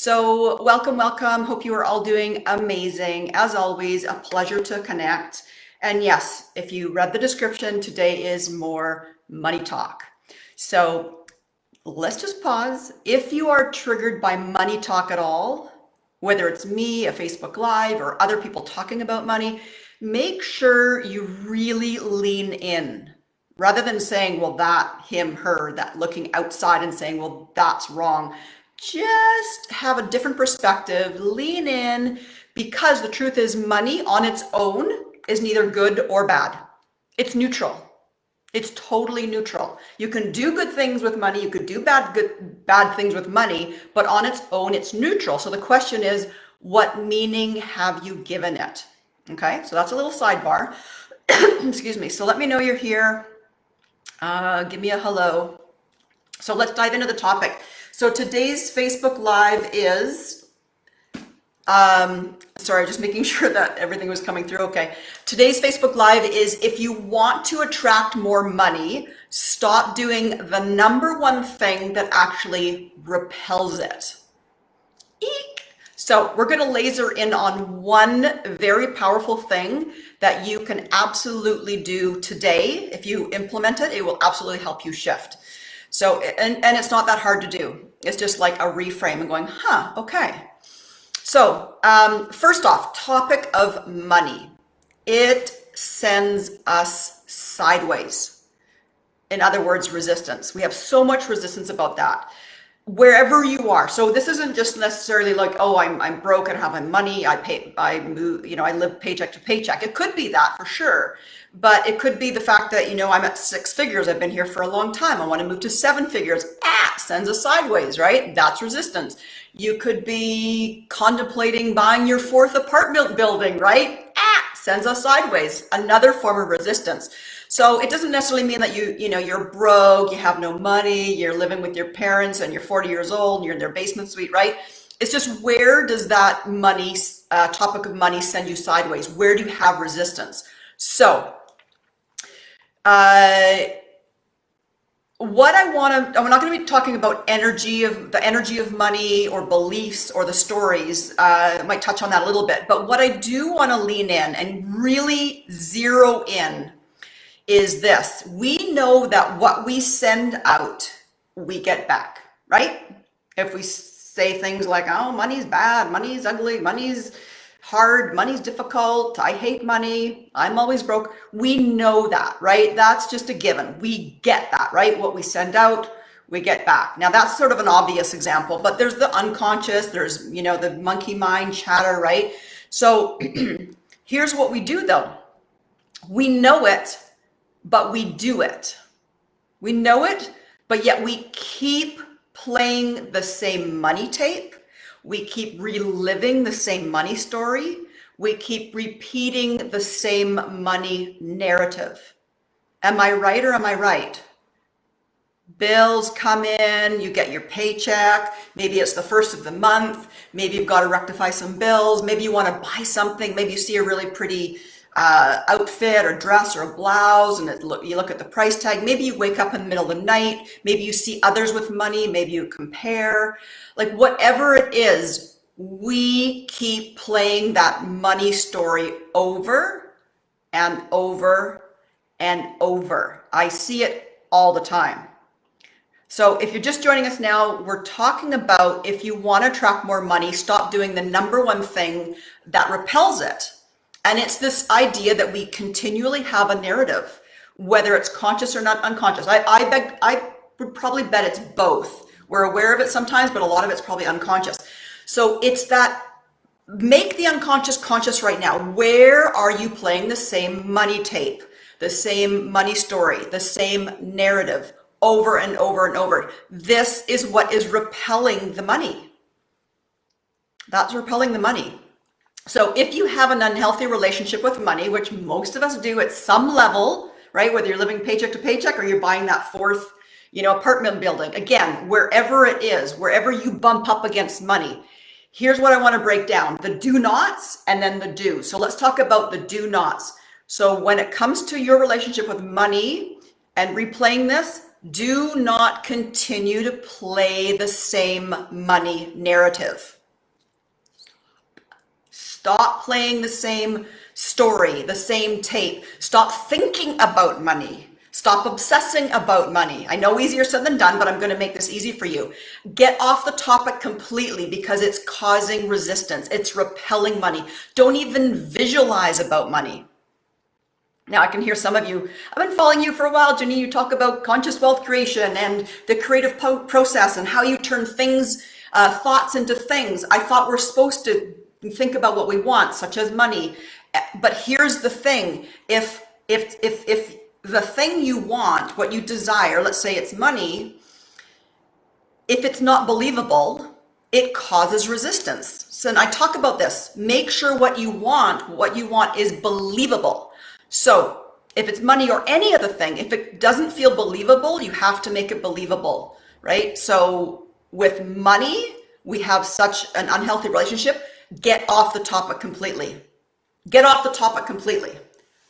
So welcome, welcome. Hope you are all doing amazing. As always, a pleasure to connect. And yes, if you read the description, today is more money talk. So let's just pause. If you are triggered by money talk at all, whether it's me, a Facebook Live, or other people talking about money, make sure you really lean in rather than saying, well, that, him, her, that looking outside and saying, well, that's wrong. Just have a different perspective, lean in, because the truth is money on its own is neither good or bad. It's neutral. It's totally neutral. You can do good things with money. You could do bad things with money, but on its own, it's neutral. So the question is, what meaning have you given it? Okay, so that's a little sidebar. Excuse me. So let me know you're here. Give me a hello. So let's dive into the topic. So today's Facebook Live is, sorry, just making sure that everything was coming through. Okay. Today's Facebook Live is if you want to attract more money, stop doing the number one thing that actually repels it. Eek. So we're going to laser in on one very powerful thing that you can absolutely do today. If you implement it, it will absolutely help you shift. So, and it's not that hard to do. It's just like a reframe and going, okay. So first off, topic of money. It sends us sideways. In other words, resistance. We have so much resistance about that. Wherever you are. So this isn't just necessarily like, oh, I'm broke, I don't have my money, I live paycheck to paycheck. It could be that for sure. But it could be the fact that, I'm at 6 figures. I've been here for a long time. I want to move to 7 figures. Sends us sideways, right? That's resistance. You could be contemplating buying your 4th apartment building, right? Sends us sideways. Another form of resistance. So it doesn't necessarily mean that you're broke, you have no money, you're living with your parents and you're 40 years old and you're in their basement suite, right? It's just, where does that money, topic of money, send you sideways? Where do you have resistance? So what I'm not going to be talking about the energy of money or beliefs or the stories. I might touch on that a little bit, but what I do want to lean in and really zero in is this. We know that what we send out, we get back, right? If we say things like, oh, money's bad, money's ugly, money's hard, money's difficult, I hate money, I'm always broke. We know that, right? That's just a given. We get that, right? What we send out, we get back. Now that's sort of an obvious example, but there's the unconscious, there's, the monkey mind chatter, right? So here's what we do though. We know it, but we do it. We know it, but yet we keep playing the same money tape. We keep reliving the same money story. We keep repeating the same money narrative. Am I right or am I right? Bills come in, you get your paycheck. Maybe it's the first of the month. Maybe you've got to rectify some bills. Maybe you want to buy something. Maybe you see a really pretty outfit or dress or a blouse and you look at the price tag. Maybe you wake up in the middle of the night. Maybe you see others with money. Maybe you compare. Like whatever it is, we keep playing that money story over and over and over. I see it all the time. So if you're just joining us now, we're talking about, if you want to attract more money, stop doing the number one thing that repels it. And it's this idea that we continually have a narrative, whether it's conscious or not unconscious. I would probably bet it's both. We're aware of it sometimes, but a lot of it's probably unconscious. So it's that, make the unconscious conscious right now. Where are you playing the same money tape, the same money story, the same narrative over and over and over? This is what is repelling the money. That's repelling the money. So if you have an unhealthy relationship with money, which most of us do at some level, right? Whether you're living paycheck to paycheck or you're buying that 4th, apartment building, again, wherever it is, wherever you bump up against money, here's what I want to break down: the do nots and then the do. So let's talk about the do nots. So when it comes to your relationship with money and replaying this, Do not continue to play the same money narrative. Stop playing the same story, the same tape. Stop thinking about money. Stop obsessing about money. I know easier said than done, but I'm going to make this easy for you. Get off the topic completely because it's causing resistance. It's repelling money. Don't even visualize about money. Now I can hear some of you, I've been following you for a while, Jenny. You talk about conscious wealth creation and the creative process and how you turn things, thoughts into things. I thought we're supposed to think about what we want, such as money. But here's the thing. If the thing you want, what you desire, let's say it's money, if it's not believable, it causes resistance. So and I talk about this. Make sure what you want is believable. So if it's money or any other thing, if it doesn't feel believable, you have to make it believable, right? So with money, we have such an unhealthy relationship. Get off the topic completely. Get off the topic completely.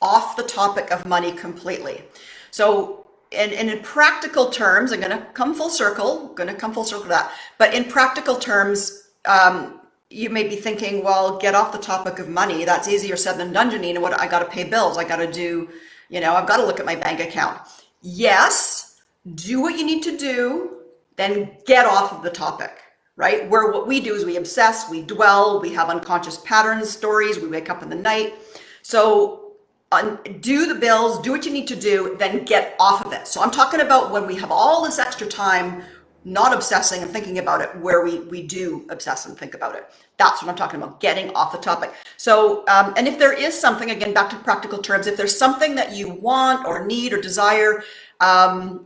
Off the topic of money completely. So and in practical terms, I'm going to come full circle to that. But in practical terms, you may be thinking, well, get off the topic of money. That's easier said than done, Janine. What I got to pay bills. I got to do, I've got to look at my bank account. Yes, do what you need to do, then get off of the topic, right? Where what we do is we obsess, we dwell, we have unconscious patterns, stories, we wake up in the night. So do the bills, do what you need to do, then get off of it. So I'm talking about when we have all this extra time not obsessing and thinking about it, where we do obsess and think about it. That's what I'm talking about, getting off the topic. So, and if there is something, again, back to practical terms, if there's something that you want or need or desire that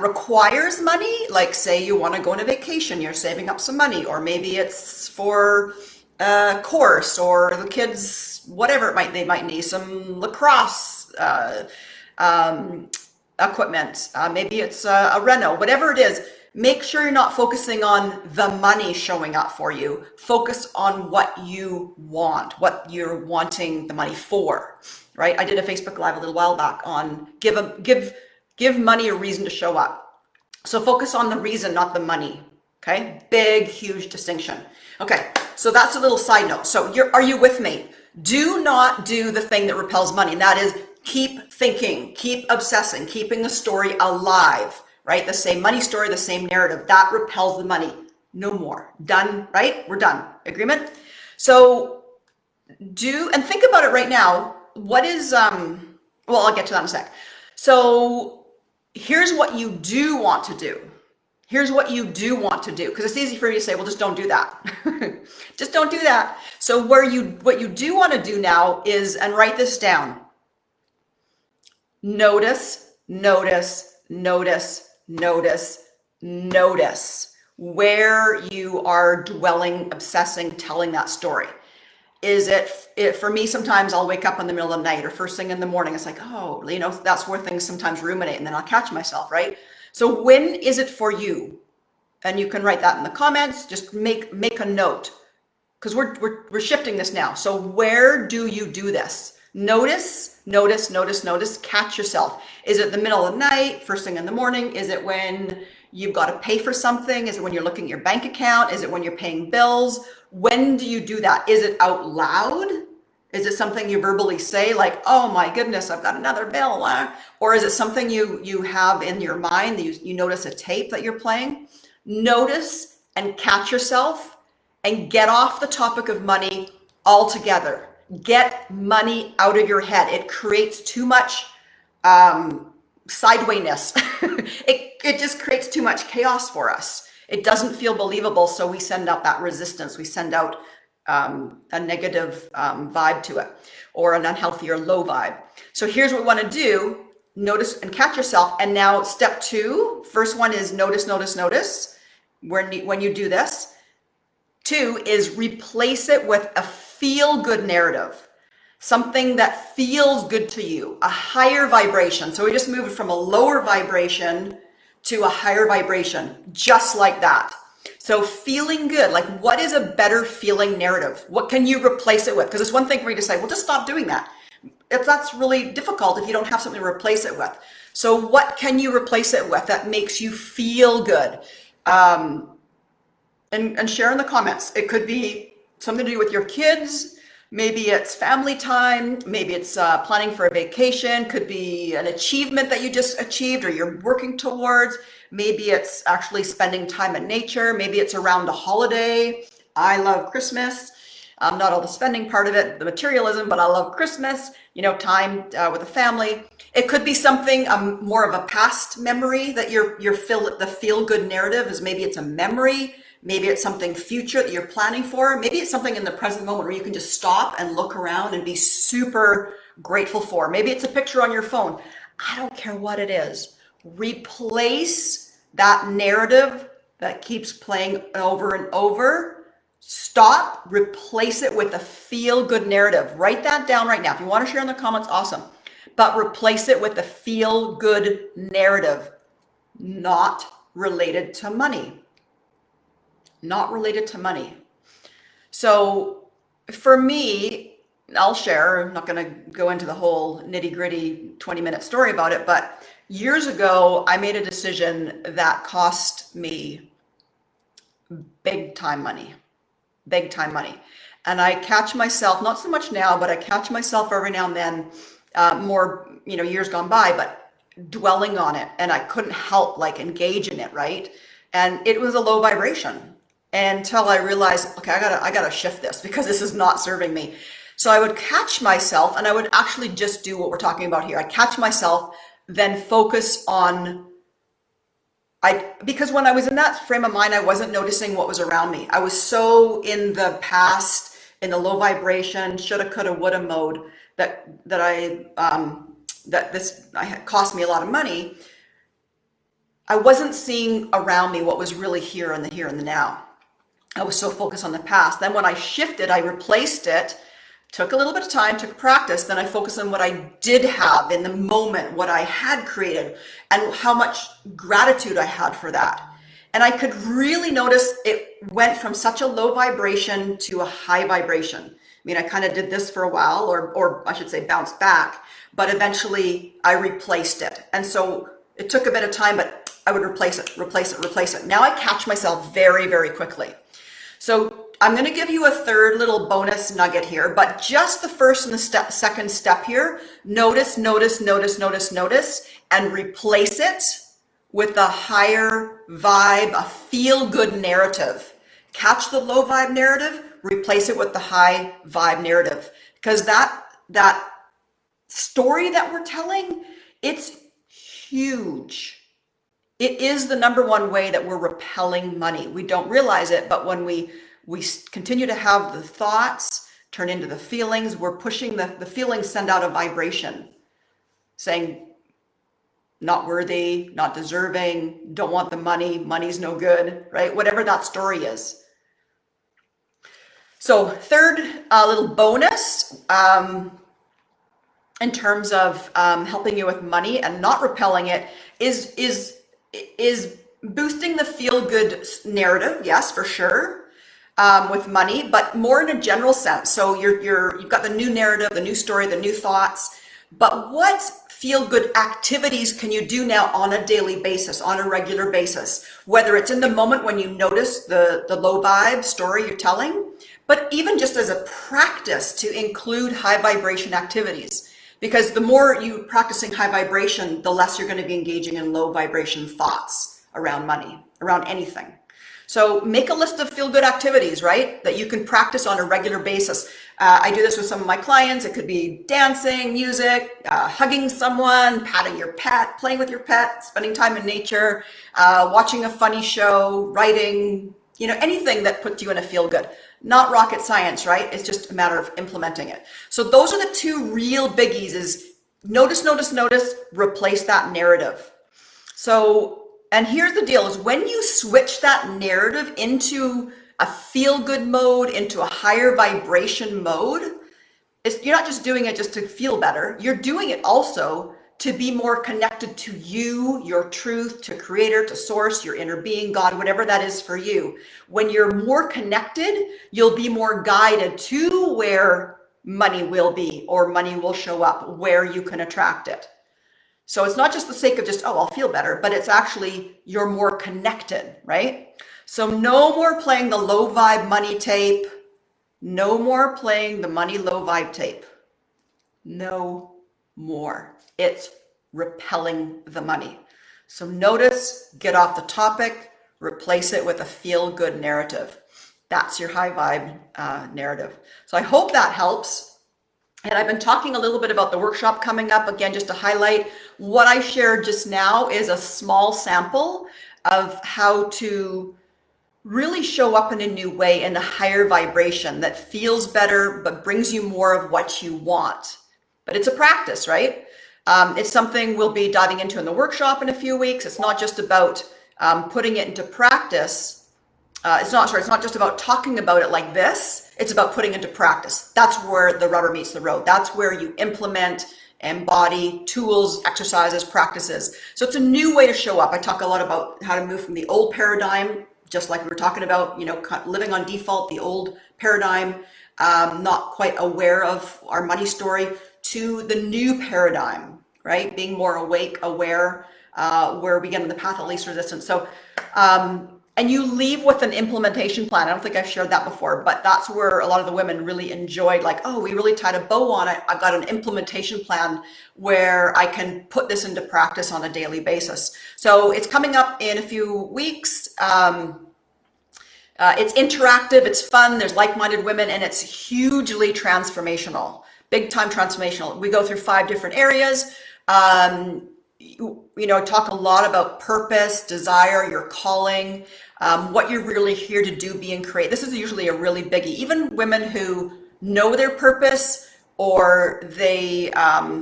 requires money, like say you want to go on a vacation, you're saving up some money, or maybe it's for a course or the kids, whatever they might need, some lacrosse equipment, maybe it's a reno, whatever it is. Make sure you're not focusing on the money showing up for you. Focus on what you want, what you're wanting the money for, right? I did a Facebook Live a little while back on give money a reason to show up. So focus on the reason, not the money. Okay, big, huge distinction. Okay, so that's a little side note. So are you with me? Do not do the thing that repels money, and that is keep thinking, keep obsessing, keeping the story alive, right? The same money story, the same narrative, that repels the money. No more. Done, right? We're done. Agreement? So and think about it right now. What is, well, I'll get to that in a sec. So here's what you do want to do. Here's what you do want to do, because it's easy for you to say, well, just don't do that. Just don't do that. So what you do want to do now is, and write this down, notice, notice, notice, notice, notice where you are dwelling, obsessing, telling that story. Is it for me, sometimes I'll wake up in the middle of the night or first thing in the morning. It's like, oh, that's where things sometimes ruminate, and then I'll catch myself, right? So when is it for you? And you can write that in the comments. Just make a note, because we're shifting this now. So where do you do this? Notice, notice, notice, notice, catch yourself. Is it the middle of the night, first thing in the morning? Is it when you've got to pay for something? Is it when you're looking at your bank account? Is it when you're paying bills? When do you do that? Is it out loud? Is it something you verbally say, like, oh my goodness, I've got another bill? Or is it something you have in your mind that you notice a tape that you're playing? Notice and catch yourself and get off the topic of money altogether. Get money out of your head. It creates too much sidewayness. It just creates too much chaos for us. It doesn't feel believable, so we send out that resistance. We send out a negative vibe to it, or an unhealthy or low vibe. So here's what we want to do. Notice and catch yourself. And now step 2, first one is notice, notice, notice when you do this. 2 is replace it with a feel-good narrative, something that feels good to you, a higher vibration. So we just moved from a lower vibration to a higher vibration, just like that. So feeling good, like what is a better feeling narrative? What can you replace it with? Because it's one thing for me to say, well, just stop doing that. That's really difficult if you don't have something to replace it with. So what can you replace it with that makes you feel good? Um, and share in the comments. It could be something to do with your kids. Maybe it's family time. Maybe it's planning for a vacation. Could be an achievement that you just achieved or you're working towards. Maybe it's actually spending time in nature. Maybe it's around a holiday. I love Christmas. Not all the spending part of it, the materialism, but I love Christmas, time with the family. It could be something more of a past memory that the feel good narrative is. Maybe it's a memory. Maybe it's something future that you're planning for. Maybe it's something in the present moment where you can just stop and look around and be super grateful for. Maybe it's a picture on your phone. I don't care what it is. Replace that narrative that keeps playing over and over. Stop, replace it with a feel-good narrative. Write that down right now. If you want to share in the comments, awesome. But replace it with a feel-good narrative, not related to money. Not related to money. So for me, I'll share, I'm not going to go into the whole nitty-gritty 20-minute story about it, but years ago, I made a decision that cost me big time money. Big time money. And I catch myself, not so much now, but I catch myself every now and then, more, years gone by, but dwelling on it. And I couldn't help engage in it, right? And it was a low vibration until I realized, okay, I gotta shift this because this is not serving me. So I would catch myself and I would actually just do what we're talking about here. I catch myself, then focus on because when I was in that frame of mind, I wasn't noticing what was around me. I was so in the past, in the low vibration, shoulda, coulda, woulda mode that cost me a lot of money. I wasn't seeing around me what was really here in the here and the now. I was so focused on the past. Then when I shifted, I replaced it. Took a little bit of time, took practice, then I focused on what I did have in the moment, what I had created, and how much gratitude I had for that. And I could really notice it went from such a low vibration to a high vibration. I mean, I kind of did this for a while, or I should say bounced back, but eventually I replaced it. And so it took a bit of time, but I would replace it. Now I catch myself very, very quickly. So I'm going to give you a third little bonus nugget here, but just the first and the second step here, notice, and replace it with a higher vibe, a feel-good narrative. Catch the low vibe narrative, replace it with the high vibe narrative. Because that story that we're telling, it's huge. It is the number one way that we're repelling money. We don't realize it, but when we continue to have the thoughts turn into the feelings, we're pushing the feelings send out a vibration saying, not worthy, not deserving, don't want the money, money's no good, right? Whatever that story is. So third little bonus in terms of helping you with money and not repelling it is boosting the feel-good narrative. Yes, for sure, with money, but more in a general sense. So you've got the new narrative, the new story, the new thoughts. But what feel-good activities can you do now on a daily basis, on a regular basis? Whether it's in the moment when you notice the low vibe story you're telling, but even just as a practice to include high vibration activities. Because the more you practicing high vibration, the less you're going to be engaging in low vibration thoughts around money, around anything. So make a list of feel-good activities, right, that you can practice on a regular basis. I do this with some of my clients. It could be dancing, music, hugging someone, patting your pet, playing with your pet, spending time in nature, watching a funny show, writing, anything that puts you in a feel-good. Not rocket science, right? It's just a matter of implementing it. So those are the two real biggies: is notice, replace that narrative. So, and here's the deal, is when you switch that narrative into a feel-good mode, into a higher vibration mode, you're not just doing it just to feel better. You're doing it also to be more connected to you, your truth, to creator, to source, your inner being, God, whatever that is for you. When you're more connected, you'll be more guided to where money will be, or money will show up, where you can attract it. So it's not just the sake of just, oh, I'll feel better, but it's actually you're more connected, right? So no more playing the low vibe money tape. No more playing the money low vibe tape. No more. It's repelling the money. So notice, get off the topic, replace it with a feel good narrative. That's your high vibe narrative. So I hope that helps. And I've been talking a little bit about the workshop coming up. Again, just to highlight, what I shared just now is a small sample of how to really show up in a new way, in a higher vibration that feels better, but brings you more of what you want. But it's a practice, right? It's something we'll be diving into in the workshop in a few weeks. It's not just about putting it into practice. It's not just about talking about it like this. It's about putting it into practice. That's where the rubber meets the road. That's where you implement, embody tools, exercises, practices. So it's a new way to show up. I talk a lot about how to move from the old paradigm, just like we were talking about, living on default, the old paradigm, not quite aware of our money story, to the new paradigm, right? Being more awake, aware, where we get in the path of least resistance. So, and you leave with an implementation plan. I don't think I've shared that before, but that's where a lot of the women really enjoyed, like, oh, we really tied a bow on it. I've got an implementation plan where I can put this into practice on a daily basis. So it's coming up in a few weeks. It's interactive, it's fun, there's like-minded women, and it's hugely transformational, big time transformational. We go through 5 different areas. Talk a lot about purpose, desire, your calling, what you're really here to do, be, and create. This is usually a really biggie. Even women who know their purpose or they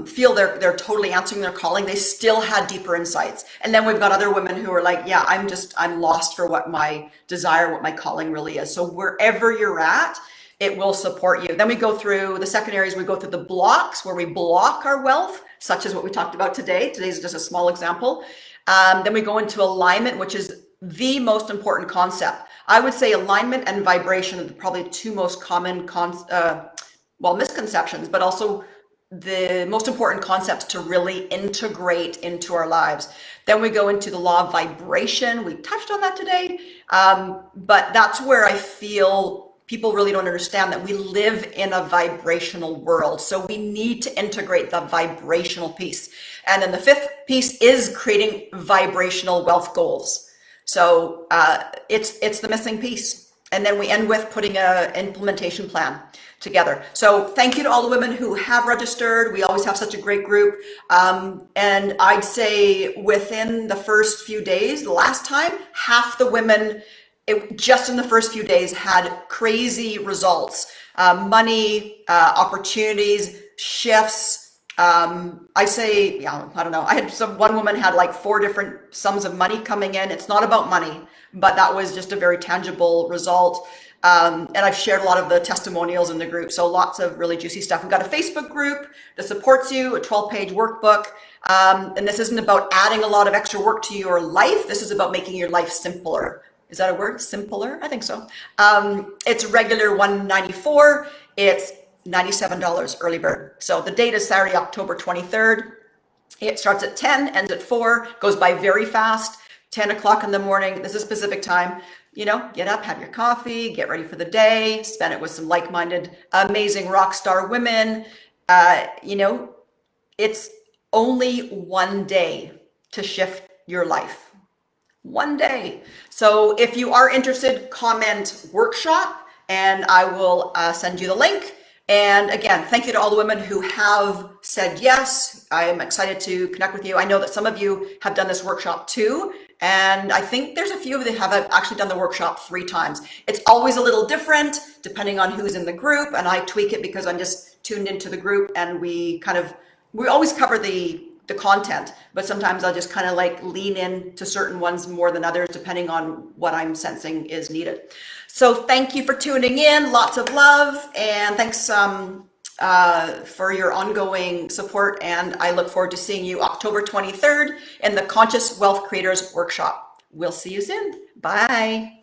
feel they're totally answering their calling, they still had deeper insights. And then we've got other women who are like, yeah, I'm lost for what my desire, what my calling really is. So wherever you're at, it will support you. Then we go through the second areas. We go through the blocks where we block our wealth, such as what we talked about today. Today's just a small example. Then we go into alignment, which is the most important concept. I would say alignment and vibration are probably the 2 most common misconceptions, but also the most important concepts to really integrate into our lives. Then we go into the law of vibration. We touched on that today, but that's where I feel people really don't understand that we live in a vibrational world. So we need to integrate the vibrational piece. And then the 5th piece is creating vibrational wealth goals. So it's the missing piece. And then we end with putting an implementation plan together. So thank you to all the women who have registered. We always have such a great group. And I'd say within the first few days, the last time, half the women just in the first few days had crazy results, money, opportunities, shifts. I say, I don't know. I had one woman had like 4 different sums of money coming in. It's not about money, but that was just a very tangible result. And I've shared a lot of the testimonials in the group. So lots of really juicy stuff. We've got a Facebook group that supports you, a 12-page workbook. And this isn't about adding a lot of extra work to your life. This is about making your life simpler. Is that a word? Simpler? I think so. It's regular $194. It's $97 early bird. So the date is Saturday, October 23rd. It starts at 10, ends at 4, goes by very fast. 10 o'clock in the morning. This is Pacific time. Get up, have your coffee, get ready for the day, spend it with some like-minded, amazing rock star women. It's only one day to shift your life. One day. So if you are interested, comment workshop and I will send you the link. And again, thank you to all the women who have said yes. I'm excited to connect with you. I know that some of you have done this workshop too. And I think there's a few of you that have actually done the workshop 3 times. It's always a little different depending on who's in the group. And I tweak it because I'm just tuned into the group and we always cover the content, but sometimes I'll just kind of like lean in to certain ones more than others, depending on what I'm sensing is needed. So thank you for tuning in. Lots of love and thanks for your ongoing support. And I look forward to seeing you October 23rd in the Conscious Wealth Creators Workshop. We'll see you soon. Bye.